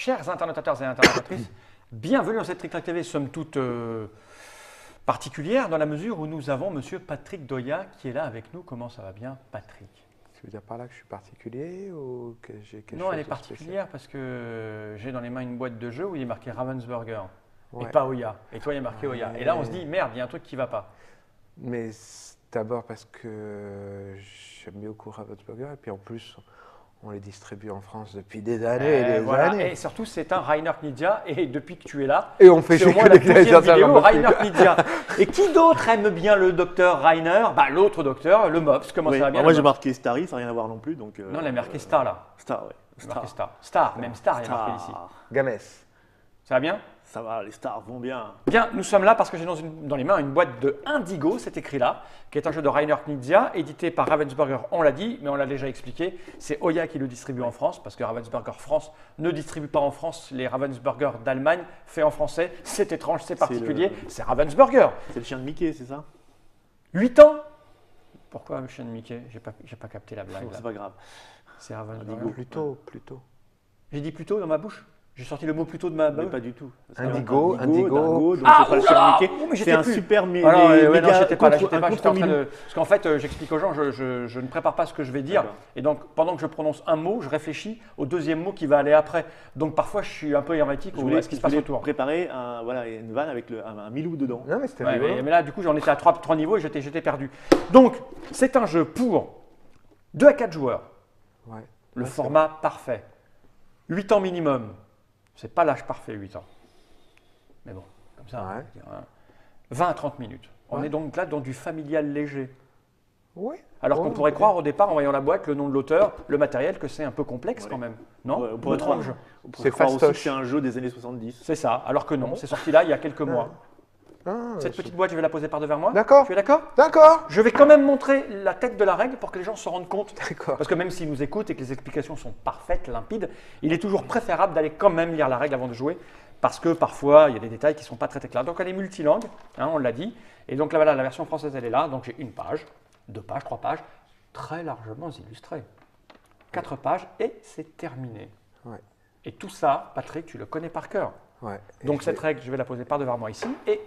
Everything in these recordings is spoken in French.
Chers internautateurs et internautatrices, bienvenue dans cette Trick Track TV, somme toute particulière dans la mesure où nous avons Monsieur Patrick Doya qui est là avec nous. Comment ça va bien, Patrick? Tu veux dire par là que je suis particulier ou que j'ai quelque chose de Non, elle est spécial? particulière parce que j'ai dans les mains une boîte de jeu où il est marqué Ravensburger Ouais. et pas Oya. Et toi, il est marqué Oya. Et là, on se dit, merde, il y a un truc qui ne va pas. Mais d'abord parce que j'aime beaucoup Ravensburger et puis en plus on les distribue en France depuis des années et des Voilà. années. Et surtout, c'est un Rainer Knizia. Et depuis que tu es là, Et on fait c'est au chez moins que la des deuxième créateurs vidéo de Rainer Knizia. Et qui d'autre aime bien le docteur Rainer? Bah, l'autre docteur, le Mops. Comment Oui, ça va bien? moi le j'ai Mops marqué Starry, ça n'a rien à voir non plus. Donc, Non, elle a marqué Star là. Star, ouais. Elle a marqué Star. Star, même Star, il est marqué ici. Gamès. Ça va bien? Ça va, les stars vont bien. Bien, nous sommes là parce que j'ai dans les mains une boîte de Indigo, c'est écrit là, qui est un jeu de Rainer Knizia, édité par Ravensburger, on l'a dit, mais on l'a déjà expliqué. C'est Oya qui le distribue en France, parce que Ravensburger France ne distribue pas en France les Ravensburger d'Allemagne, fait en français. C'est étrange, c'est particulier, c'est Ravensburger. C'est le chien de Mickey, c'est ça? 8 ans? Pourquoi le chien de Mickey? J'ai pas capté la blague. Non, là. c'est pas grave. C'est Ravensburger. Plutôt. J'ai dit plutôt dans ma bouche? J'ai sorti le mot plutôt de ma Mais bouche? pas du tout. Indigo. Dingo, donc Ah, c'est pas le oula, chien de Mickey. mais C'est j'étais un plus. super Ah non, ouais, non, méga j'étais pas là, contre- j'étais un en train contre-milou. de. Parce qu'en fait, j'explique aux gens, je ne prépare pas ce que je vais dire. D'accord. Et donc, pendant que je prononce un mot, je réfléchis au deuxième mot qui va aller après. Donc, parfois, je suis un peu hermétique Je ou voulais, ce qui se passe autour. préparer voilà, une vanne avec un Milou dedans. Non mais c'était Ouais, rigolo. mais là, du coup, j'en étais à 3 niveaux et j'étais perdu. Donc, c'est un jeu pour 2 à 4 joueurs. Ouais. Le Ouais, c'est format parfait. 8 ans minimum. C'est pas l'âge parfait, 8 ans. Mais bon, comme ça, Ouais. on va dire, hein. 20 à 30 minutes. On Ouais. est donc là dans du familial léger. Oui. Alors qu'on Oh, pourrait ok. croire au départ, en voyant la boîte, le nom de l'auteur, le matériel, que c'est un peu complexe Ouais. quand même. Non? Ouais, on pourrait Étrange. croire. On pourrait C'est croire aussi fastoche. que c'est un jeu des années 70. C'est ça. Alors que non, c'est sorti là il y a quelques mois. Ah, Cette petite boîte, je vais la poser par devant moi. D'accord. Tu es d'accord? D'accord. Je vais quand même montrer la tête de la règle pour que les gens se rendent compte. D'accord. Parce que même s'ils nous écoutent et que les explications sont parfaites, limpides, il est toujours préférable d'aller quand même lire la règle avant de jouer. Parce que parfois, il y a des détails qui ne sont pas très clairs. Donc elle est multilangue, hein, on l'a dit. Et donc là, voilà, la version française, elle est là. Donc j'ai 1 page, 2 pages, 3 pages, très largement illustrées. 4 pages et c'est terminé. Ouais. Et tout ça, Patrick, tu le connais par cœur. Ouais. Et Donc je cette vais- règle, je vais la poser par devant moi ici. Et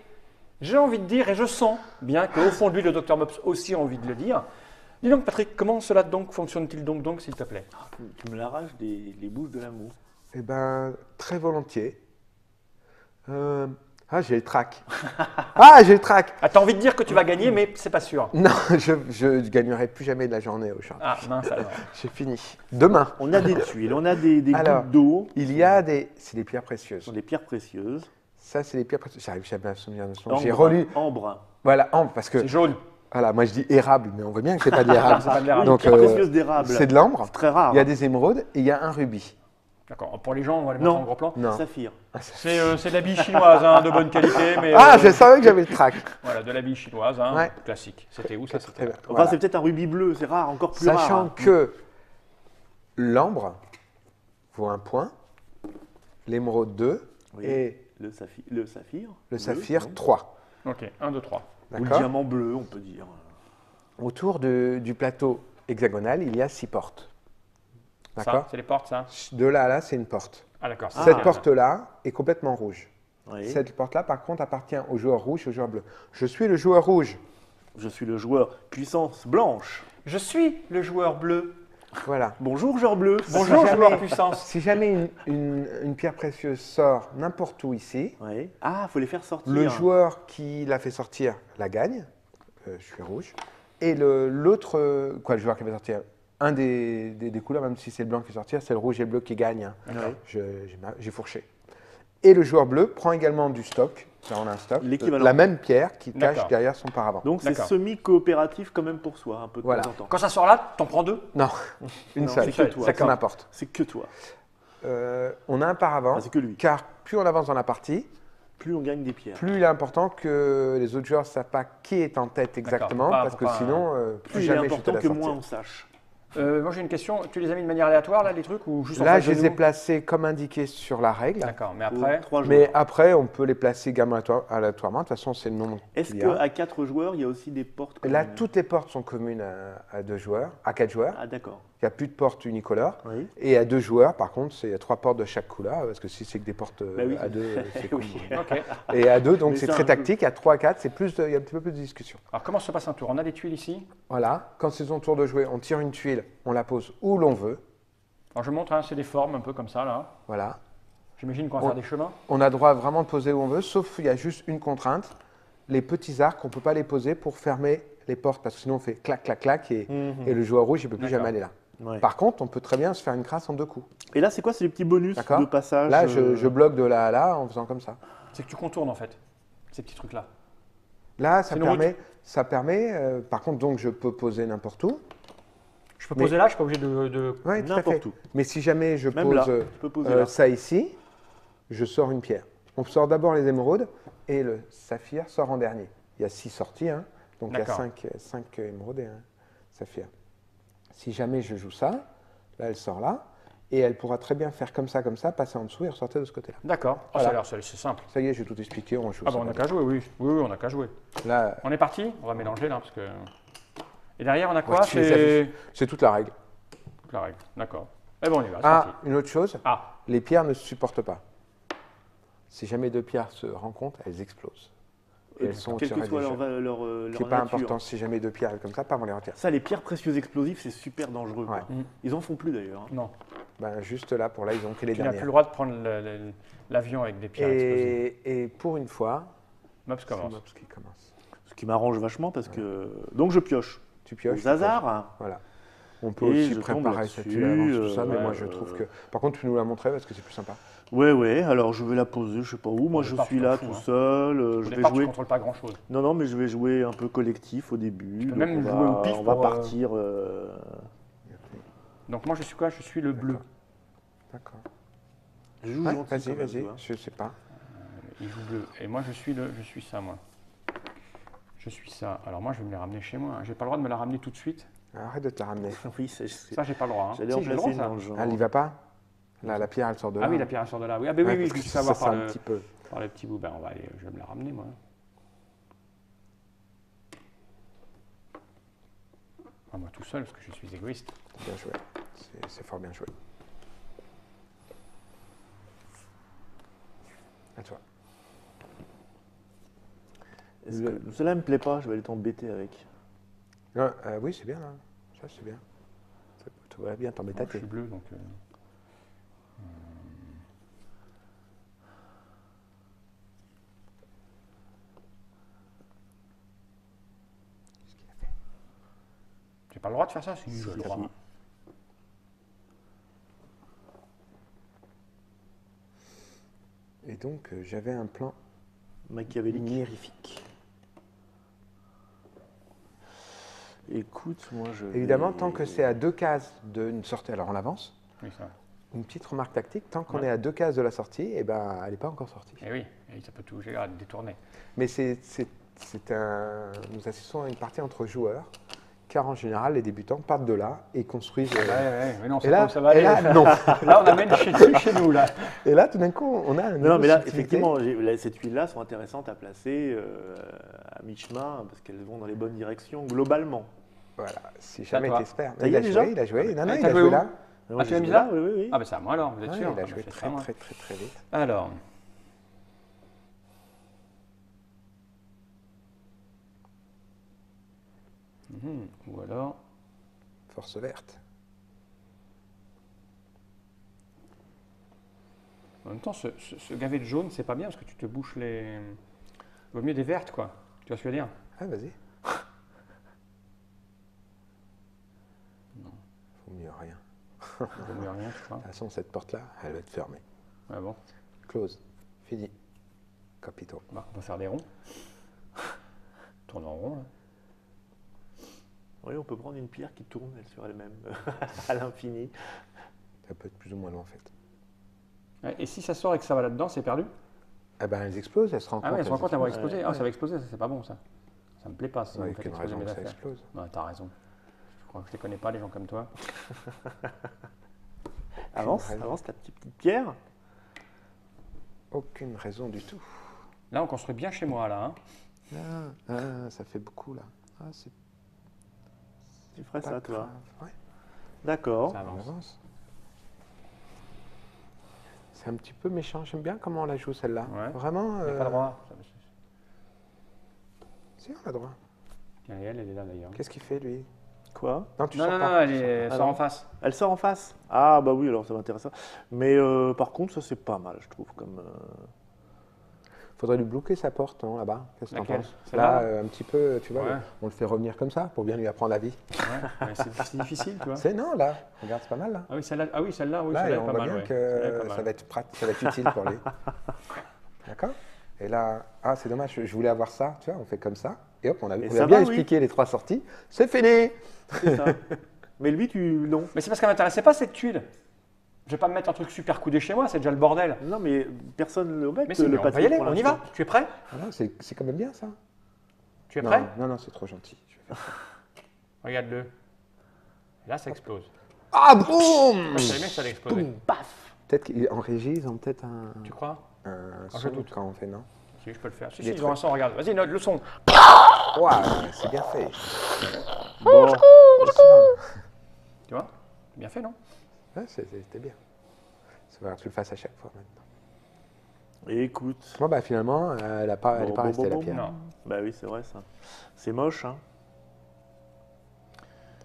j'ai envie de dire, et je sens bien qu'au fond de lui, le Dr Mops aussi a envie de le dire. Dis donc, Patrick, comment cela donc fonctionne-t-il donc, s'il te plaît? Tu me l'arraches les bouches de l'amour. Eh ben, très volontiers. Ah, j'ai le trac. Ah, j'ai le trac. Ah, t'as envie de dire que tu vas gagner, mais c'est pas sûr. Non, je gagnerai plus jamais de la journée au chat. Ah, mince alors. J'ai fini. Demain, On a des tuiles, on a des Alors, gouttes d'eau. il y a c'est des pierres Ce précieuses. sont des pierres précieuses. Ça, c'est des pierres précieuses. J'arrive jamais à me souvenir de son nom. J'ai Ambre, relu. Ambre. Voilà, ambre, parce que C'est jaune. voilà, moi je dis érable, mais on voit bien que c'est pas de l'érable. C'est pas de l'érable. Donc, Pierre précieuse d'érable. c'est de l'ambre. C'est très rare. Il y a des émeraudes et il y a un rubis. D'accord. Pour les gens, on va les montrer Non. en gros plan. Non. Saphir. C'est de la bille chinoise, hein, de bonne qualité, mais Ah, je savais que j'avais le trac. voilà, de la bille chinoise, hein, Ouais. classique. C'était où ça? Très C'était bien. Enfin, Voilà. c'est peut-être un rubis bleu, c'est rare, encore plus rare. Sachant hein. que l'ambre vaut 1 point, l'émeraude 2 Oui. et Le saphir. le bleu, saphir non 3. Ok, 1, 2, 3. Ou le D'accord. diamant bleu, on peut dire. Autour du plateau hexagonal, il y a 6 portes. Ça, D'accord. c'est les portes, ça? De là à là, c'est une porte. Ah, d'accord. Ah. Cette porte-là est complètement rouge. Oui. Cette porte-là, par contre, appartient au joueur rouge et au joueur bleu. Je suis le joueur rouge. Je suis le joueur puissance blanche. Je suis le joueur bleu. Voilà. Bonjour, joueur bleu. Bonjour, jamais- joueur puissance. Si jamais une pierre précieuse sort n'importe où ici, Oui. Ah, faut les faire sortir. le joueur qui l'a fait sortir la gagne. Je suis rouge. Et l'autre, le joueur qui va sortir, un des couleurs, même si c'est le blanc qui va sortir, c'est le rouge et le bleu qui gagnent. Ouais. J'ai fourché. Et le joueur bleu prend également du stock. Là, on a un stock. L'équivalent. La même pierre qui D'accord. cache derrière son paravent. Donc c'est D'accord. semi-coopératif quand même pour soi, un peu de Voilà. temps en temps. Quand ça sort là, t'en prends 2? Non, une Non, seule. c'est que toi. Ça n'importe. C'est que toi. On a un paravent, Ah, c'est que lui. car plus on avance dans la partie, Plus on gagne des pierres. plus il est important que les autres joueurs ne savent pas qui est en tête exactement, Faut pas- parce faut que pas- sinon, Plus plus il est jamais je te important la que sortir. moins on sache. Moi, j'ai une question. Tu les as mis de manière aléatoire, là, les trucs, ou juste en Là, face je de les ai nous? placés comme indiqué sur la règle, D'accord, mais après, 3 joueurs. mais après, on peut les placer également aléatoirement. De toute façon, c'est le nombre Est-ce qu'il y a. qu'à 4 joueurs, il y a aussi des portes Là, communes toutes les portes sont communes à 2 joueurs, à 4 joueurs. Ah d'accord. il n'y a plus de portes unicolores. Oui. Et à 2 joueurs, par contre, il y a 3 portes de chaque couleur, parce que si c'est que des portes Bah oui. à 2, c'est Oui. compliqué. Ok. Et à 2, donc Mais c'est c'est très un jeu. tactique. À 3, 4, il y a un petit peu plus de discussion. Alors comment se passe un tour? On a des tuiles ici. Voilà, quand c'est son tour de jouer, on tire une tuile, on la pose où l'on veut. Alors je montre, hein, c'est des formes un peu comme ça là. Voilà. J'imagine qu'on va On- faire des chemins. On a droit vraiment de poser où on veut, sauf il y a juste une contrainte. Les petits arcs, on ne peut pas les poser pour fermer les portes, parce que sinon on fait clac, clac, clac, et le joueur rouge, il ne peut plus D'accord. jamais aller là. Ouais. Par contre, on peut très bien se faire une crasse en 2 coups. Et là, c'est quoi? C'est les petits bonus D'accord. de passage Là, je bloque de là à là en faisant comme ça. C'est que tu contournes en fait, ces petits trucs là. Là, C'est une ça permet par contre, donc je peux poser n'importe où. Je peux Mais- poser là, je suis pas obligé de... Oui, tout à N'importe fait. où. Mais si jamais je Même là, pose tu peux poser là. ça ici, je sors une pierre. On sort d'abord les émeraudes et le saphir sort en dernier. Il y a 6 sorties, hein, donc il y a D'accord. 5 émeraudes et un saphir. Si jamais je joue ça, là elle sort là, et elle pourra très bien faire comme ça, passer en dessous et ressortir de ce côté-là. D'accord. Oh, Voilà. ça a l'air, c'est simple. Ça y est, j'ai tout expliqué, on joue Ah ça. bon, on n'a qu'à jouer, oui. Oui, on n'a qu'à jouer. Là, On est parti. On va mélanger là parce que... Et derrière, on a quoi? Ouais, tu les C'est c'est toute la règle. la règle. D'accord. Eh bon, on y va, c'est Ah, parti. une autre chose, Ah, les pierres ne se supportent pas. Si jamais 2 pierres se rencontrent, elles explosent. Et elles sont Quelle que tirées soit du leur, jeu. leur C'est nature. pas important, si jamais 2 pierres comme ça, pas on les retire. Ça, les pierres précieuses explosives, c'est super dangereux. quoi. Ouais. Ils en font plus d'ailleurs. hein. non. Ben, juste là, pour là, ils ont que les Tu n'as plus dernières. le droit de prendre l'avion avec des pierres explosives. Et pour une fois, Mops c'est commence. Mops qui commence. Ce qui m'arrange vachement parce que. Donc je pioche. Tu pioches. Au tu hasard. poses. hein. Voilà. On peut Et aussi je tombe préparer cette là-dessus, tuile à l'avance, tout ça, mais ouais, moi je trouve que. Par contre, tu nous la montrer parce que c'est plus sympa. Ouais, alors je vais la poser, je sais pas où. Moi Au je départ, suis tu t'en là fous, tout hein. seul. Au Je vais départ, tu ne jouer. contrôles pas grand-chose. Non, mais je vais jouer un peu collectif au début. peux donc même on jouer va, au pif On va pour, partir. Donc moi, je suis quoi? Je suis le bleu. D'accord. Je joue Ouais, gentil vas-y, quand même, vas-y, tu vois. je sais pas. Il joue bleu. Et moi, je suis ça, moi. Je suis ça. Alors moi, je vais me les ramener chez moi. J'ai pas le droit de me la ramener tout de suite. Arrête de te la ramener. Oui, c'est. Ça, j'ai pas le droit. Hein. J'allais Si, en j'ai le placer droit, une ça. dans le genre. Ah, elle y va pas. Là, la pierre, elle sort de là. Ah oui, la pierre elle sort de là. Oui, ah, ben Ouais, oui, parce je que vais ça, savoir c'est par, un petit peu. par les petits bouts. Ben, je vais me la ramener, moi. Ah, moi tout seul, parce que je suis égoïste. Bien joué. C'est fort bien joué. À toi. Cela me plaît pas, je vais aller t'embêter avec. Oui, c'est bien là. Ça, c'est bien. Tu vas bien t'embêter. Moi, je suis bleu, donc... J'ai pas le droit de faire ça, si j'ai le droit. Si. Et donc, j'avais un plan Machiavélique. mirifique. Écoute, moi je. Évidemment, vais- tant que c'est à 2 cases d'une sortie, alors on avance. Oui, ça. Une petite remarque tactique, tant qu'on Ouais. est à 2 cases de la sortie, eh ben, elle n'est pas encore sortie. Et oui, et ça peut tout gérer, détourner. Mais nous assistons à une partie entre joueurs, car en général, les débutants partent de là et construisent. Mais non, Et là, ça va et aller. là, non. Là, on amène chez nous, là. Et là, tout d'un coup, on a un Non, niveau mais là, de subtilité. effectivement, ces tuiles-là sont intéressantes à placer à mi-chemin parce qu'elles vont dans les bonnes directions globalement. Voilà, si C'est à jamais toi. t'espères. Ça y Il est, a déjà joué, il a joué. Non, non, Ah, il t'as a joué joué où là. Moi, tu j'ai l'as mis joué là Oui, oui, oui. Ah, ben c'est à moi alors, vous êtes Ouais, sûr il a Ah, joué c'est très, moi. très, très, très vite. Alors. Ou alors. Force verte. En même temps, ce gavet de jaune, c'est pas bien parce que tu te bouches les. Il vaut mieux des vertes, quoi. Tu vois ce que je veux dire? Ah, vas-y. Faut mieux rien. Il vaut mieux rien, tu vois. De toute façon, cette porte-là, elle va être fermée. Ah bon. Close. Fini. Capito. Bah, on va faire des ronds. Tourne en rond, là. Oui, on peut prendre une pierre qui tourne elle sur elle-même à l'infini. Ça peut être plus ou moins long en fait. Ouais, et si ça sort et que ça va là-dedans, c'est perdu? Eh ben, elles explosent, elles se rendent Ah compte. ouais, elle se rend compte d'avoir explosent. explosé. Ah, ça va exploser, ça c'est pas bon, ça. Ça me plaît pas si Ouais, vous il y a faites qu'une exploser raison mes que ça affaires. explose. Ouais, t'as raison. Je crois que je les connais pas, les gens comme toi. Avance ta petite pierre. Aucune raison du tout. Là, on construit bien chez moi, là. Hein. Ça fait beaucoup là. Ah, c'est Tu ferais pas ça, toi. grave. Ouais. D'accord. Ça On avance. avance. C'est un petit peu méchant. J'aime bien comment on la joue celle-là. Ouais. Vraiment. Il n'y a pas droit. Si, on a droit. Tiens, et elle est là d'ailleurs. Qu'est-ce qu'il fait lui? Quoi? Non, tu Non, sors non, pas. non, elle tu sors est- pas. sort non. en face. Elle sort en face? Ah bah oui, alors ça m'intéresse. Mais par contre, ça c'est pas mal, je trouve. Comme, Faudrait lui bloquer sa porte, non, là-bas. Qu'est-ce que t'en Laquelle? penses? Celle-là, Là, là un petit peu, tu vois, Ouais. on le fait revenir comme ça pour bien lui apprendre la vie. Ouais, mais c'est difficile, tu vois. C'est non, là. Regarde, c'est pas mal, là. Ah oui, celle-là, oui, Là, celle-là et est on pas voit mal. bien Ouais. Celle-là est pas que mal. ça va être ça va être utile pour lui. D'accord? Et là, ah, c'est dommage, je voulais avoir ça, tu vois, on fait comme ça. Et hop, on Et a ça bien va, oui. expliqué les 3 sorties. C'est fini! c'est ça. Mais lui, non. Mais c'est parce qu'elle m'intéressait pas cette tuile. Je vais pas me mettre un truc super coudé chez moi, c'est déjà le bordel. Non, mais personne ne le met. Mais si, mais on va y aller, on y va. Tu es prêt? Ah non, c'est quand même bien, ça. Tu es Non, prêt? non, non, c'est trop gentil. Je vais faire ça. Regarde-le. Et là, ça explose. Ah, boum! Je savais bien que ça allait exploser. Paf. Peut-être qu'en régie, ils ont peut-être Tu crois? un je son doute. quand on fait, non? Si, je peux le faire. Si, Des si, ils ont un son, regarde. Vas-y, note le son. Ouah, c'est bien fait. Bon. Tu vois? Bien fait, non? Ouais, c'était bien. Ça va que tu le fasses à chaque fois maintenant. Et écoute. Bon, bah finalement, elle n'est pas Bon, restée bon, la bon, pierre. Non. Bah oui, c'est vrai ça. C'est moche, hein.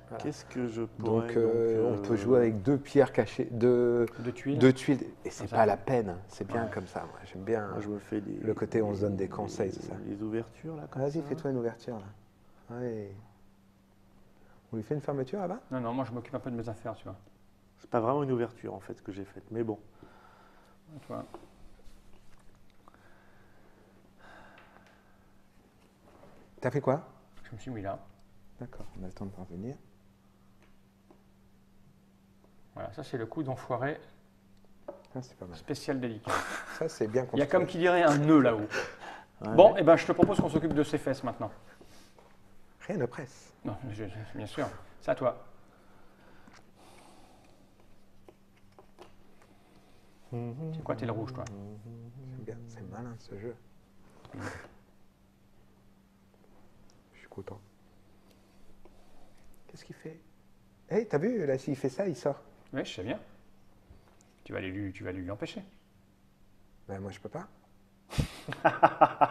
Voilà. Qu'est-ce que je pourrais. Donc, on peut jouer avec 2 pierres cachées, De tuiles. 2 tuiles. Et c'est Comme ça. pas la peine. C'est bien Ouais. comme ça. Moi, j'aime bien Moi, je me fais des. le côté où on se donne des conseils, c'est ça. Les ouvertures, là, comme Vas-y, ça. fais-toi une ouverture là. Ouais. On lui fait une fermeture là-bas? Non, non, moi je m'occupe un peu de mes affaires, tu vois. C'est pas vraiment une ouverture, en fait, ce que j'ai faite. Mais bon. Tu vois. T'as fait quoi? Je me suis mis là. D'accord, on a le temps de parvenir. Voilà, ça c'est le coup d'enfoiré Ah, c'est pas mal. spécial délicat. Ça, c'est bien Il y a construit. comme qui dirait un nœud là-haut. Ouais. Bon, et ben je te propose qu'on s'occupe de ses fesses maintenant. Rien ne presse. Non, bien sûr. C'est à toi. C'est quoi, t'es le rouge, toi? J'aime bien. C'est malin ce jeu. Je suis content. Qu'est-ce qu'il fait? Hé, t'as vu, là, s'il fait ça, il sort. Oui, je sais bien. Tu vas lui empêcher. Ben, moi, je peux pas.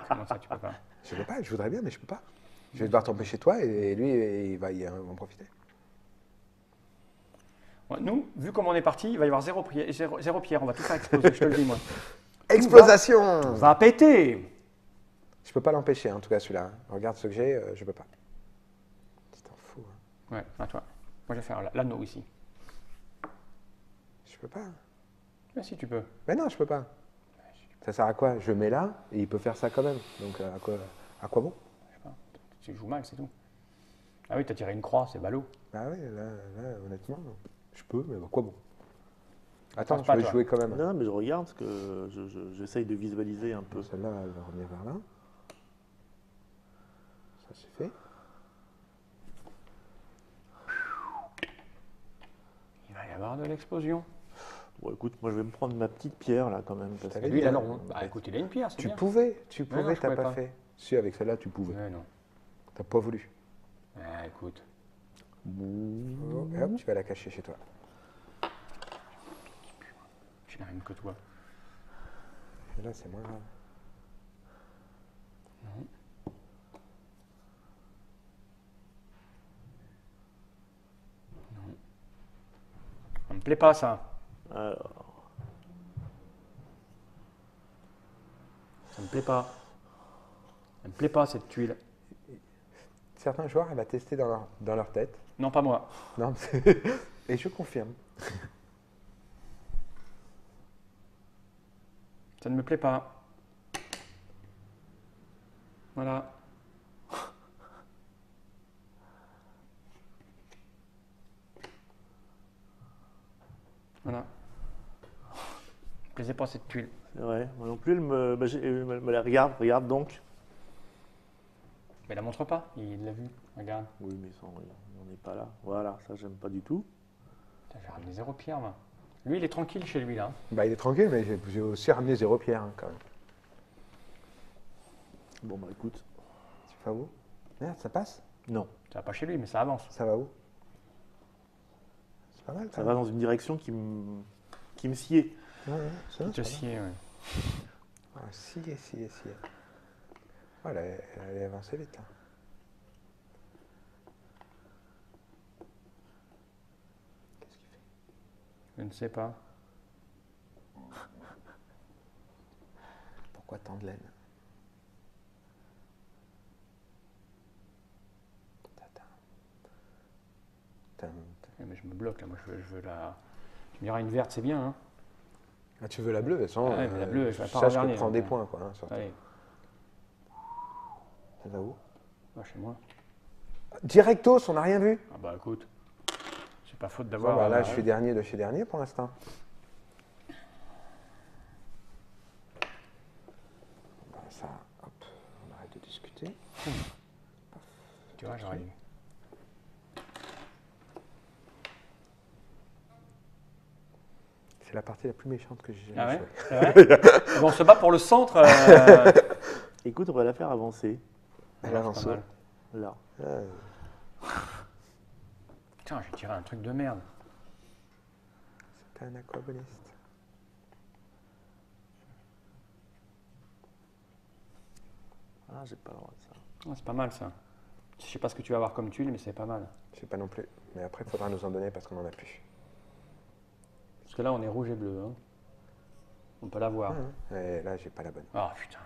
Comment ça, tu peux pas? Je peux pas, je voudrais bien, mais je peux pas. Je vais devoir t'empêcher toi et lui, il va en profiter. Ouais, nous, vu comme on est parti, il va y avoir zéro pierre. On va tout faire exploser, je te le dis, moi. Explosation! Va péter! Je peux pas l'empêcher, en tout cas, celui-là. Regarde ce que j'ai, je peux pas. C'est un fou. Hein. Ouais, à toi. Moi, je vais faire l'anneau ici. Je peux pas. Mais si, tu peux. Mais non, je peux pas. Ça sert à quoi? Je mets là et il peut faire ça quand même. Donc, à quoi bon? Je sais pas. Tu joues mal, c'est tout. Ah oui, t'as tiré une croix, c'est ballot. Bah oui, là, honnêtement, je peux, mais à quoi bon? Attends, Pense je pas, vais toi. jouer quand même. Non, mais je regarde parce que j'essaye de visualiser un peu. Celle-là, elle va revenir vers là. Ça, c'est fait. Il va y avoir de l'explosion. Bon, écoute, moi je vais me prendre ma petite pierre là quand même. Parce t'avais que... Lui, il a dit, non. Bah écoute, il a une pierre, c'est Tu bien. pouvais, non, je t'as pouvais pas pas. fait. Si, avec celle-là, tu pouvais. Ouais, non. T'as pas voulu. Ouais, écoute. Oh, et hop, tu vas la cacher chez toi. J'ai la même que toi. Et là, c'est moins grave. Ça me plaît pas, ça. Alors, Ça me plaît pas. Ça me plaît pas, cette tuile. Certains joueurs, elle va tester dans leur tête. Non, pas moi. Non, et je confirme. Ça ne me plaît pas. Voilà. Voilà. Ça me plaisait pas, cette tuile. c'est vrai, moi non plus, elle me la regarde donc. Mais la montre pas, il l'a vu. Regarde. Oui, mais on n'est pas là. Voilà, ça j'aime pas du tout. Putain, j'ai ramené 0 pierre, moi. Lui, il est tranquille chez lui, là. Bah, il est tranquille, mais j'ai aussi ramené 0 pierre, hein, quand même. Bon bah écoute, Tu vas où? Merde, ça passe? non. Ça va pas chez lui, mais ça avance. Ça va où? C'est pas mal. Ça va dans une direction qui me sied. Ouais, c'est bien, Te c'est pas mal. scier, ouais. Ah, scier. Oh, elle est avancée vite, là. Qu'est-ce qu'il fait? Je ne sais pas. Pourquoi tant de laine? Mais je me bloque là, moi je veux la. Tu me diras une verte, c'est bien, hein. Ah, tu veux la bleue? De toute façon, Ah ouais, mais la bleue, je vais pas sache que regarder, tu prends donc, des points, quoi. Hein, surtout. Allez, Ça va où? va chez moi. Directos, on n'a rien vu. Ah bah écoute, c'est pas faute Bon, d'avoir. bah, là, je suis dernier de chez dernier pour l'instant. Bah, ça, hop, on arrête de discuter. Tu vois, j'aurais eu. C'est la partie la plus méchante que j'ai Ah jamais ouais, jouée. c'est vrai. Bon, on se bat pour le centre. Écoute, on va la faire avancer. Elle avance. pas mal. Là. Putain, j'ai tiré un truc de merde. C'était un aquaboniste. Ah, j'ai pas le droit de ça. Ah, c'est pas mal ça. Je sais pas ce que tu vas avoir comme tuile, mais c'est pas mal. Je sais pas non plus. Mais après, il faudra nous en donner parce qu'on en a plus. Parce que là, on est rouge et bleu. Hein. On peut l'avoir. Et là, j'ai pas la bonne. Ah putain.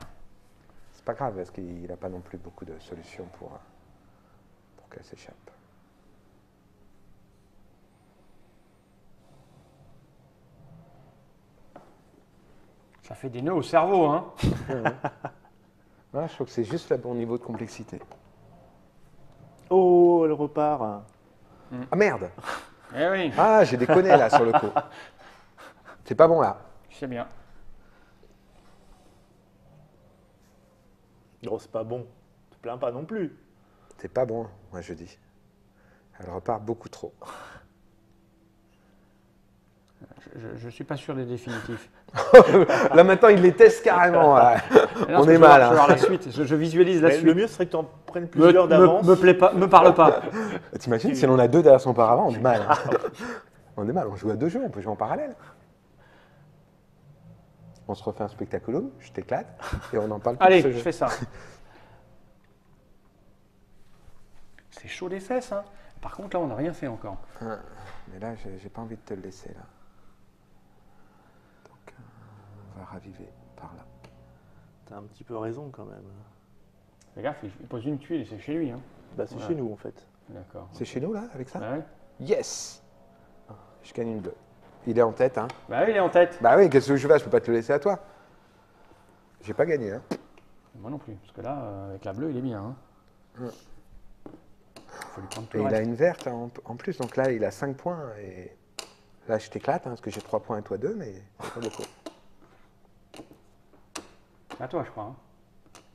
C'est pas grave parce qu'il n'a pas non plus beaucoup de solutions pour qu'elle s'échappe. Ça fait des nœuds au cerveau, hein. Voilà, je trouve que c'est juste le bon niveau de complexité. Oh, elle repart. Ah merde! Eh oui, Ah, j'ai déconné là sur le coup. C'est pas bon là. je sais bien. Oh, c'est pas bon. Te plains pas non plus. C'est pas bon, moi je dis. Elle repart beaucoup trop. Je suis pas sûr des définitifs. Là maintenant, il les teste carrément. Ouais. Mais non, On parce que est je mal. veux Hein. voir la suite. Je visualise la Mais suite. le mieux serait que tu en prennes plusieurs d'avance. Me plaît pas, me parle pas. T'imagines si on en a deux derrière son paravent, on est mal. Hein. On est mal, on joue à deux jeux, on peut jouer en parallèle. On se refait un spectaculum, je t'éclate, et on en parle plus Allez, de ce je jeu. fais ça. C'est chaud des fesses, hein. Par contre, là, on n'a rien fait encore. Mais là, j'ai pas envie de te le laisser là. Donc, on va raviver par là. T'as un petit peu raison quand même. Fais gaffe, il pose une tuile et c'est chez lui, hein. Bah, c'est Voilà. chez nous en fait. D'accord. C'est chez nous là, avec ça? Bah ouais. Yes! Je gagne une bleue. Il est en tête, hein? Bah oui, il est en tête. Bah oui, qu'est-ce que je fais? Je peux pas te le laisser à toi. J'ai pas gagné, hein? Moi non plus, parce que là, avec la bleue, il est bien. Hein. Faut lui prendre tout Et le il a reste. une verte en plus, donc là, il a 5 points. Et là, je t'éclate, hein, parce que j'ai 3 points et toi 2, mais c'est pas beaucoup. À toi, je crois. Hein.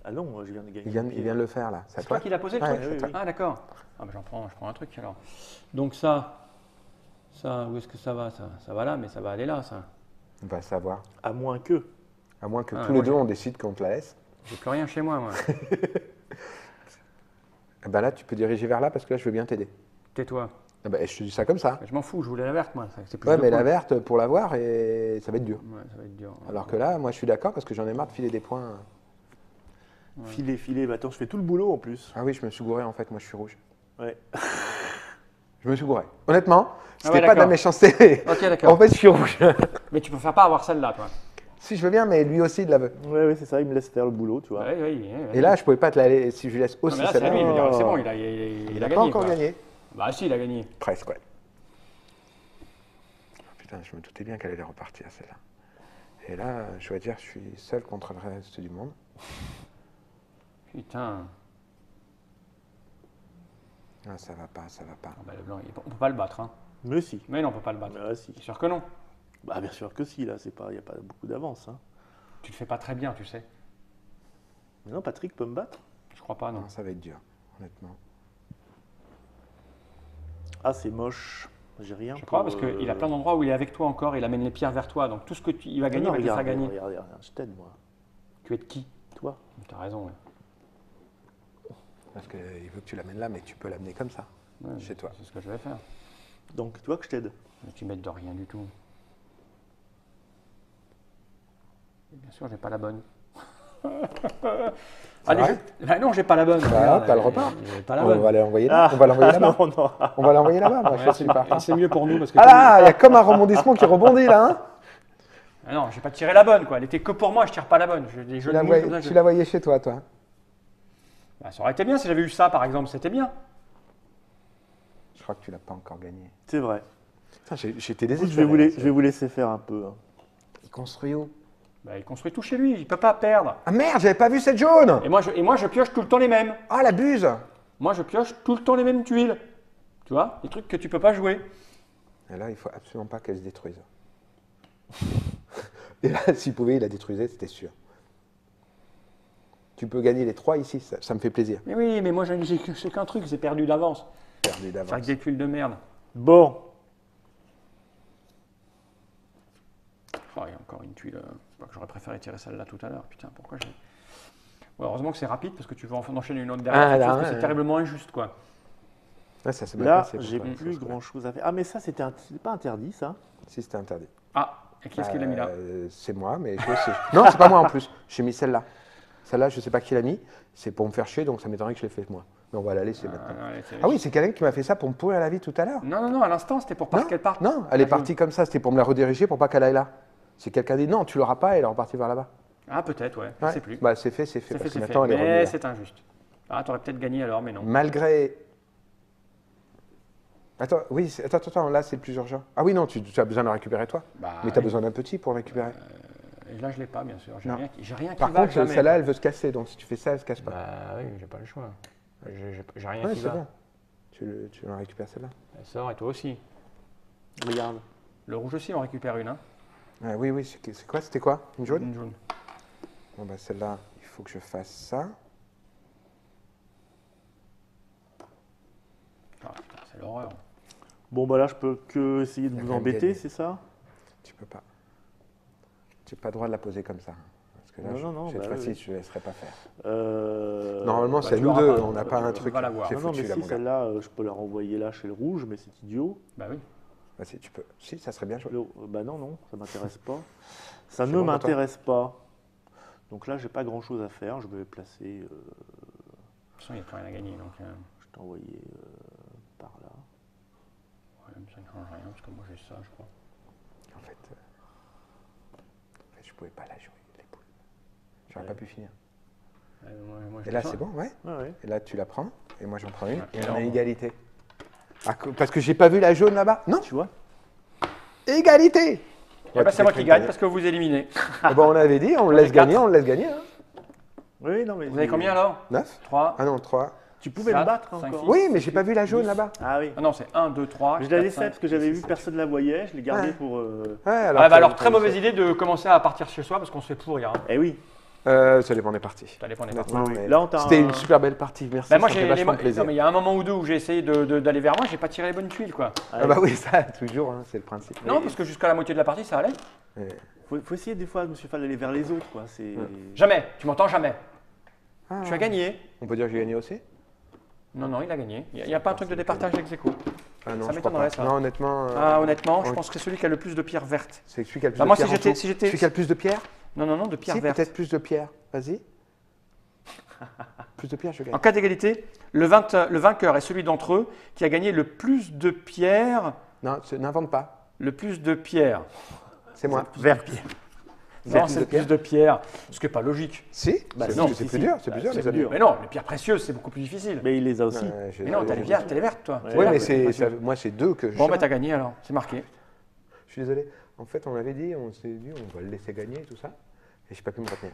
Ah non, moi, je viens de gagner. Il vient de le faire, là. C'est toi qui l'as posé le Ouais, truc c'est oui, toi. oui. Ah d'accord. Ah bah je prends un truc alors. Donc ça, où est-ce que ça va ça? Ça va là, mais ça va aller là, ça. On va savoir. À moins que. À moins que Ah, tous moi, les deux, on décide qu'on te la laisse. J'ai plus rien chez moi, moi. Eh ben là, tu peux diriger vers là, parce que là, je veux bien t'aider. Tais-toi. Ah ben, je te dis ça comme ça. Je m'en fous, je voulais la verte, moi. C'est plus Ouais, de mais la points. verte, pour l'avoir, et ça va être dur. Ouais, ça va être dur. Alors que là, moi, je suis d'accord, parce que j'en ai marre de filer des points. Filer, filer. Bah, attends, je fais tout le boulot en plus. Ah oui, je me suis gouré, en fait. Moi, je suis rouge. Ouais. Je me suis gouré. Honnêtement, c'était ouais, pas de la d'accord. méchanceté. Ok, d'accord. En fait, je suis rouge. Mais tu préfères pas avoir celle-là, toi. Si je veux bien, mais lui aussi, il la veut. Ouais, ouais, c'est ça, il me laisse faire le boulot, tu vois. Oui, oui. Et là, je pouvais pas te la laisser si je lui laisse non, aussi mais là, c'est à celle-là. lui, il veut dire, Oh. c'est bon, il Il a n'a gagné. pas encore quoi. gagné. Bah si, il a gagné. Presque, ouais. Putain, je me doutais bien qu'elle allait repartir, celle-là. Et là, je dois dire, je suis seul contre le reste du monde. Putain. Ah, ça va pas, ça va pas. Ah bah, le blanc, on peut pas le battre. Hein. Mais si. Mais non, on peut pas le battre. Bah, si. C'est sûr que non. Bah, bien sûr que si, là, il n'y a pas beaucoup d'avance. Hein. Tu le fais pas très bien, tu sais. Mais non, Patrick peut me battre. Je crois pas, non. Non, ça va être dur, honnêtement. Ah, c'est moche. J'ai rien. Je crois parce qu'il a plein d'endroits où il est avec toi encore, il amène les pierres vers toi. Donc tout ce que il va gagner, il va te faire gagner. Regarde, je t'aide, moi. Tu es de qui? Toi. T'as raison, ouais. Parce qu'il veut que tu l'amènes là, mais tu peux l'amener comme ça, Ouais, chez toi. C'est ce que je vais faire. Donc, tu vois que je t'aide. Mais tu m'aides de rien du tout. Et bien sûr, j'ai pas la bonne. Allez, vrai bah non, j'ai pas la bonne. Bah, Regarde, t'as le repas. J'ai pas la On bonne. va l'envoyer là. On va l'envoyer là-bas. non, non. On va l'envoyer là-bas. Moi, je Ouais, suis pas. et c'est mieux pour nous parce que. Ah là, il y a comme un rebondissement qui rebondit là. Hein. Ah non, j'ai pas tiré la bonne quoi. Elle était que pour moi, je tire pas la bonne. J'ai des jeux de mouches comme ça, Tu la voyais chez toi, toi. Bah, ça aurait été bien si j'avais eu ça par exemple, c'était bien. Je crois que tu l'as pas encore gagné. C'est vrai. Putain, j'étais Écoute, désespéré. je vais vous laisser faire un peu. Hein. Il construit où? Bah, il construit tout chez lui, il peut pas perdre. Ah merde, j'avais pas vu cette jaune. Et moi, je pioche tout le temps les mêmes. Ah la buse. Moi, je pioche tout le temps les mêmes tuiles. Tu vois, des trucs que tu peux pas jouer. Et là, il faut absolument pas qu'elle se détruise. Et là, s'il pouvait, il la détruisait, c'était sûr. Tu peux gagner les 3 ici, ça me fait plaisir. Mais oui, mais moi, j'ai qu'un truc, j'ai perdu d'avance. Perdu C'est d'avance. avec des tuiles de merde. Bon. Oh, il y a encore une tuile. J'aurais préféré tirer celle-là tout à l'heure. Putain, pourquoi j'ai. Ouais, heureusement que c'est rapide parce que tu veux en enchaîner une autre derrière. Ah, Je là, trouve que ouais. c'est terriblement injuste, quoi. Ouais, ça s'est mal Là, passé pour j'ai toi, plus ça, grand chose à faire. Ah, mais ça, c'était pas interdit, ça. Si, c'était interdit. Ah, et qui est-ce qui l'a mis là? C'est moi, mais je sais. Non, c'est pas moi en plus. J'ai mis celle-là. Celle-là, je sais pas qui l'a mis. C'est pour me faire chier, donc ça m'étonnerait que je l'ai fait moi. Mais on va la laisser maintenant. Ah oui, c'est quelqu'un qui m'a fait ça pour me pourrir la vie tout à l'heure. Non, non, non, à l'instant, c'était pour pas Non, qu'elle parte. non, elle est La partie comme ça. C'était pour me la rediriger pour pas qu'elle aille là. C'est quelqu'un dit non, tu l'auras pas, et elle est repartie vers là-bas. Ah, peut-être, ouais. Je Ouais. sais plus. Bah, c'est fait, C'est parce fait, que c'est maintenant fait. elle est revenue Mais là. c'est injuste. Ah, t'aurais peut-être gagné alors, mais non. Malgré. Attends, oui, attends, là c'est le plus urgent. Ah oui, non, tu as besoin de le récupérer toi. Bah, Mais tu as oui. besoin d'un petit pour le récupérer. Et là, je l'ai pas, bien sûr. J'ai Non. rien qui Par va contre, jamais. celle-là, elle veut se casser, donc si tu fais ça, elle se casse pas. Bah oui, j'ai pas le choix. J'ai rien ouais, qui c'est va. bon. Tu la récupères celle-là. Elle sort et toi aussi. Regarde. Le rouge aussi, on récupère une. Hein. Ah, oui, oui, c'est quoi? C'était quoi? Une jaune? Une jaune. Bon, bah celle-là, il faut que je fasse ça. Ah, putain, c'est l'horreur. Bon, bah là, je peux que essayer de Il a vous quand même embêter, gagné. c'est ça? Tu peux pas. Tu n'as pas le droit de la poser comme ça. Parce que là, Non, cette bah fois-ci, oui. je ne laisserai pas faire. Bah, Normalement, c'est tu nous l'auras deux, pas, on n'a pas un tu truc. vas la voir. C'est non, mais foutu, là, si, mon gars. celle-là, je peux la renvoyer là chez le rouge, mais c'est idiot. Bah oui. Vas-y, tu peux. Si, ça serait bien joué. Bah non, ça m'intéresse pas. Ça C'est ne bon pour toi m'intéresse pas. Donc là, j'ai pas grand-chose à faire. Je vais placer. De toute façon, il n'y a plus rien à gagner. Donc, Je t'ai envoyé par là. ouais, ça ne change rien parce que moi j'ai ça, je crois. En fait, je pouvais pas la jouer, les poules. J'aurais Ouais. pas pu finir. Moi, Et là, c'est bon, ouais. Ouais. Et là, tu la prends, et moi, j'en prends une, Ouais. et on Alors, a égalité. Ah, parce que j'ai pas vu la jaune là-bas. Non, Tu vois? égalité. Eh ben, c'est moi qui gagne parce que vous éliminez. Ah bon, on avait dit, on le Moi, laisse j'ai gagner, quatre. on le laisse gagner. Hein. Oui, non, mais. Vous avez combien alors 9 3. Ah non, 3. Tu pouvais Quatre, me battre cinq, encore. six. Oui, mais j'ai pas vu la jaune là-bas. Ah oui. Ah non, c'est 1, 2, 3. Mais je l'avais laissé parce que j'avais vu personne ne la voyait. Je l'ai gardé Ouais. pour. Ouais, Ah, bah alors, très t'as- mauvaise idée de commencer à partir chez soi parce qu'on se fait pourrir. Hein. Eh oui. Ça dépend des parties. Ça dépend des parties. Honnêtement, Oui. mais Là, on t'a C'était un- une super belle partie, merci. Bah, moi, ça me fait j'ai vachement plaisir. non, mais il y a un moment ou deux où j'ai essayé d'aller vers moi, j'ai pas tiré les bonnes tuiles quoi. Ah bah oui, ça, toujours, hein, c'est le principe. Non, parce que jusqu'à la moitié de la partie, ça allait. Faut essayer des fois, monsieur Fall, d'aller vers les autres, quoi. C'est. Jamais. Tu m'entends jamais. Ah. Tu as gagné. On peut dire que j'ai gagné aussi? Non, non, il a gagné. Il n'y a pas un truc de départage ex aequo. Ah non, Ça je crois m'étonnerait, pas. ça. Non, honnêtement. Ah, honnêtement, je on- pense que c'est celui qui a le plus de pierres vertes. C'est celui qui a le plus Bah, de moi, pierres. si en j'étais- tout. si j'étais- Celui qui a le plus de pierres? Non, non, non, de pierres Si, vertes. peut-être plus de pierres. Vas-y. Plus de pierres, je En gagne. cas d'égalité, le vainqueur est celui d'entre eux qui a gagné le plus de pierres. Non, n'invente pas. Le plus de pierres. C'est moi. Vert. Non, plus c'est de le plus de pierres. Ce qui n'est pas logique. Si? Bah, C'est non, c'est si, plus si. dur, c'est Bah, plus dur, c'est les amis. dur. Mais non, les pierres précieuses, c'est beaucoup plus difficile. Mais il les a aussi. Mais non, t'as les viertes, t'as les vertes, toi. Ouais. Oui, Vert, mais c'est- moi, c'est deux que je. Bon, bah, t'as gagné alors. C'est marqué. Je suis désolé. En fait, on avait dit, on s'est dit, on va le laisser gagner et tout ça. Et j'ai pas pu me retenir.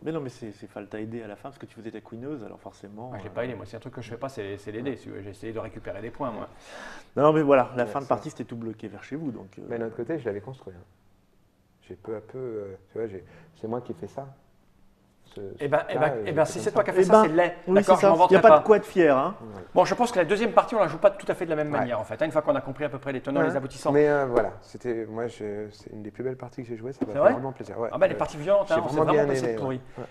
Mais non, mais c'est Fall t'a aidé à la fin parce que tu faisais ta queeneuse, alors forcément. Ah, j'ai pas aidé. Moi, c'est un truc que je fais pas, c'est l'aider. J'ai essayé de récupérer des points, moi. Non, mais voilà, la fin de ça. partie c'était tout bloqué vers chez vous, donc. Mais de notre côté, je l'avais construit. Hein. J'ai peu à peu. Tu vois, c'est moi qui ai fait ça. Eh ben, si c'est toi qui as fait Eh ça, ben, c'est laid. Oui, D'accord, c'est je ça. m'en Il n'y vanterai a pas pas. de quoi être fier, hein. Bon, je pense que la deuxième partie, on la joue pas tout à fait de la même Ouais. manière, en fait. Une fois qu'on a compris à peu près les tenants et les aboutissants. Mais voilà, c'était moi, c'est une des plus belles parties que j'ai jouées. Ça m'a C'est fait vrai vraiment plaisir. Ouais. Ah bah, les parties violentes, J'ai hein, on s'est vraiment vraiment bien passé de aimé, pourri. ouais.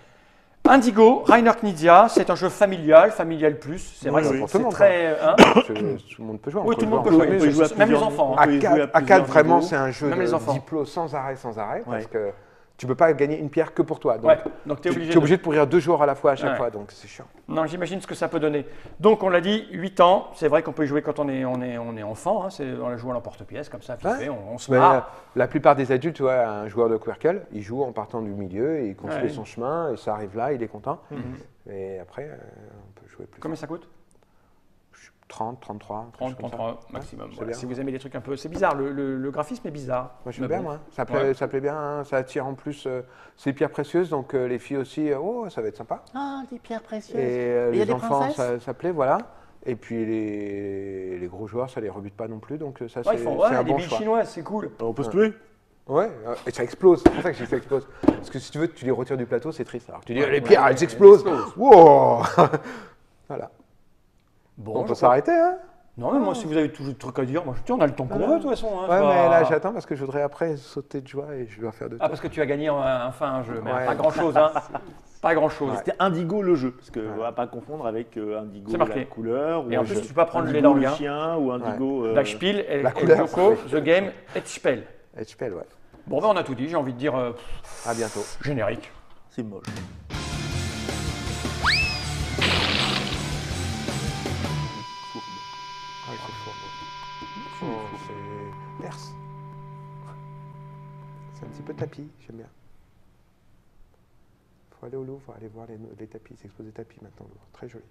Indigo, Rainer Knizia, c'est un jeu familial plus. C'est vrai Oui, que oui. c'est très. Hein Tout le monde peut jouer. Oui, on tout le monde peut jouer en jouer. famille. Même les enfants. On peut y jouer à À plusieurs 4, vraiment, niveaux. c'est un jeu Même les de enfants. diplo sans arrêt, parce Ouais. que tu peux pas gagner une pierre que pour toi. Donc, Ouais, donc tu es tu obligé. es obligé de pourrir 2 joueurs à la fois à chaque Ouais. fois, donc c'est chiant. Non, j'imagine ce que ça peut donner. Donc, on l'a dit, 8 ans. C'est vrai qu'on peut y jouer quand on est enfant. Hein, on la joue à l'emporte-pièce, comme ça, vite Ouais. fait, on se Mais, marre. la plupart des adultes, tu vois, un joueur de Quirkle, il joue en partant du milieu et il construit Ouais. son chemin et ça arrive là, il est content. Mhm. Et après, on peut jouer plus. Combien ça coûte 30, 33. 30, quelque chose comme 33 maximum. c'est Voilà. bien. Si vous aimez les trucs un peu. C'est bizarre, le graphisme est bizarre. Moi, j'aime Mais bien, bon. moi. Ça Ouais. plaît bien, hein. Ça attire en plus. C'est des pierres précieuses, donc les filles aussi, oh, ça va être sympa. Ah, des pierres précieuses. Et il y a les des enfants, princesses ça plaît, voilà. Et puis les gros joueurs, ça les rebute pas non plus, donc ça, Ouais, c'est ils font c'est un des bon billes choix. chinoises, c'est cool. On peut se tuer. Ouais, et ça explose. C'est pour ça que je dis que ça explose. Parce que si tu veux, tu les retires du plateau, c'est triste. Alors tu dis, Ouais, les pierres, ouais, elles explosent. Wow. Voilà. Bon, On je peut crois- s'arrêter, hein. Non, mais moi, si vous avez toujours des trucs à dire, moi, on a le temps qu'on veut, de toute façon. hein, Ouais, c'est mais pas- là, j'attends parce que je voudrais après sauter de joie et je dois faire de Ah, parce que tu as gagné enfin un jeu, mais Ouais. pas grand-chose, hein. Pas grand-chose. Ouais. C'était Indigo le jeu, parce qu'on Ouais. ne va pas confondre avec Indigo C'est marqué. la couleur, Et ou en plus, jeu. tu peux pas prendre les Indigo langues. le Hein. chien, ou Indigo... Das Spiel, La couleur, Loco, oui. The Game, et Spiel. HP, ouais. Bon, ben on a tout dit, j'ai envie de dire À bientôt. générique. C'est moche. Ah, c'est fort. Oh, c'est perse. C'est un petit peu tapis, j'aime bien. Faut aller au Louvre, aller voir les tapis, s'exposer tapis maintenant au Louvre. Très joli.